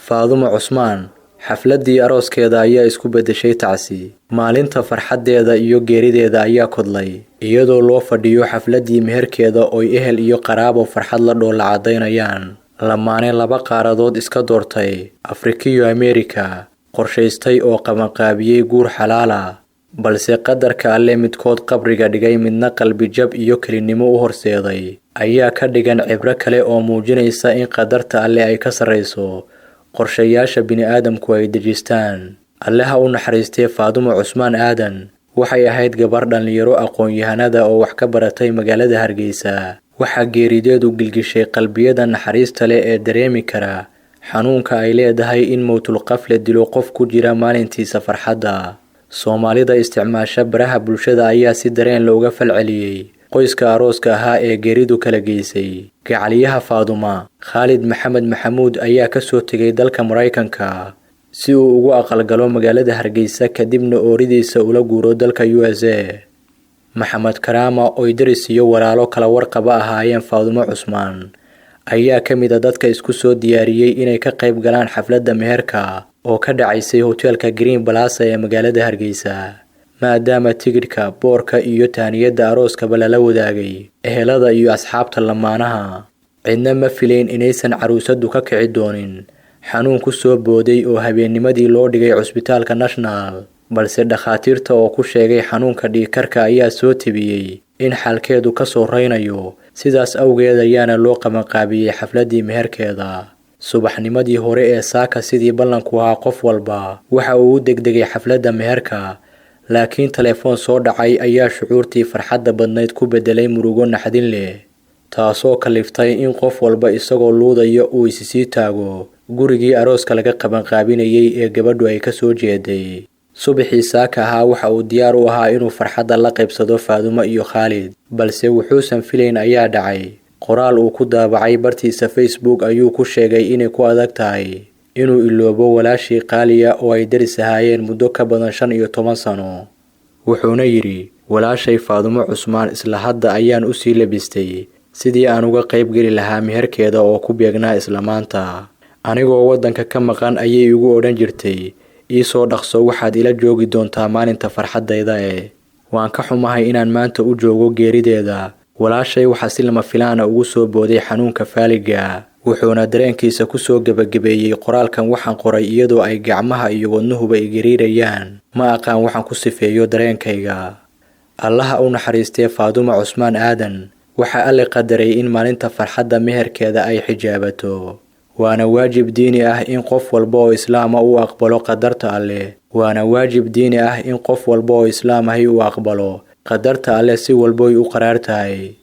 Faadumo Cusmaan xafladii arooskeeda ayaa isku bedeshay tacsi. Maalinta farxadeeda iyo geerideeda ayaa kodlay iyadoo loo fadhiyo xafladii meherkeeda oo ehel iyo qaraabo farxad la dhoola cadeynayaan. Lamaane laba qaaradood iska doortay Afrika iyo Ameerika qorshaystay oo qabanqaabiyay guur xalaal ah, balse qadarka Alle midkood qabriga dhigay midna qalbi jab iyo kelinimo u horseeday ayaa ka dhigan cibro kale oo muujinaysa in qadarta Alle ay ka sareyso qorshayaasha bini'aadamku ay dejistaan. Alle ha u naxariistay Faadumo Cusmaan Aadan waxay ahayd gabar dhalinyaro aqoon-yahanada oo wax ka baratay magaalada Hargeysa. Waxa geerideedu gilgishay qalbiyada naxariista leh ee dareemi kara xanuunka ay leedahay in mowtul qafle dilo qof ku jira maalintiisa farxadda. Soomaalida isticmaasha baraha bulshada ayaa si dareen looga falceliyay qoyska arooska ahaa ee geeridu kala geysay. Gacaliyaha Faaduma Khalid Maxamed Maxamuud ayaa ka soo tegay dalka Mareykanka si uu ugu aqalgalo magaalada Hargeysa kadibna ooridiisa ula guuro dalka USA. Maxamed Karaama oo daris iyo walaalo kala warqaba ahaayeen Faadumo Cusmaan ayaa ka mid ah dadka isku soo diyaariyay inay ka qayb galaan xafladda meherka oo ka dhacaysay hoteelka Green Plaza ee magaalada Hargeysa. maadaama tigidhka boorka iyo taaniyada arooska lala wadaagay ehelada iyo asxaabta lamaanaha. Cidna ma filayn inaysan caruusadu ka kici doonin xanuun ku soo booday oo habeennimadii loo dhigay cusbitaalka National, balse dhakhaatiirta oo ku sheegay xanuunka dhiigkarka ayaa soo tibiyay in xalkeedu ka soo reynayo. Sidaas awgeed ayaana loo qabanqaabiyay xafladii meherkeeda. Subaxnimadii hore ee saaka sidii ballanku ahaa qof walba waxa uu degdegay xafladda meherka, laakiin telefoon soo dhacay ayaa shucuurtii farxadda badnayd ku bedelay murugo naxdin leh, taasoo kaliftay in qof walba isagoo luudaya uu isii taago gurigii arooska laga qabanqaabinayay ee gabadhu ay ka soo jeeday. Subaxii saaka ahaa waxa uu diyaar u ahaa inuu farxadda la qaybsado Faadumo iyo Khalid, balse wuxuusan filayn ayaa dhacay. Qoraal uu ku daabacay bartiisa Facebook ayuu ku sheegay inay ku adag tahay inuu iloobo walaashii qaaliya oo ay daris ahaayeen muddo ka badan 15 sano. Wuxuuna yiri, walaashay Faadumo Cusmaan isla hadda ayaan u sii labistay sidii aan uga qayb geli lahaa meherkeeda oo ku beegnaa isla maanta. Anigoo wadanka ka maqan ayay igu odhan jirtay, ii soo dhaqso waxaad ila joogi doontaa maalinta farxadayda ee. Waan ka xumahay inaan maanta u joogo geerideeda. Walaashay waxa si lama filaan ugu soo booday xanuunka faaliga. Wuxuuna dareenkiisa ku soo gabagabeeyay qoraalkan waxaan qoray iyadoo ay gacmaha iyo wadnuhuba igariirayaan. Ma aqaan waxaan ku sifeeyo dareenkayga. Allaha u naxariistay Faadumo Cusmaan Aadan waxa Alle qadaray in maalinta farxadda meherkeeda ay xijaabato. Waana waajib diini ah in qof walba oo islaam ah uu aqbalo qadarta Alle. Waana waajib diini ah in qof walba oo islaam ah uu aqbalo qadarta Alle si walba ay u qaraar tahay.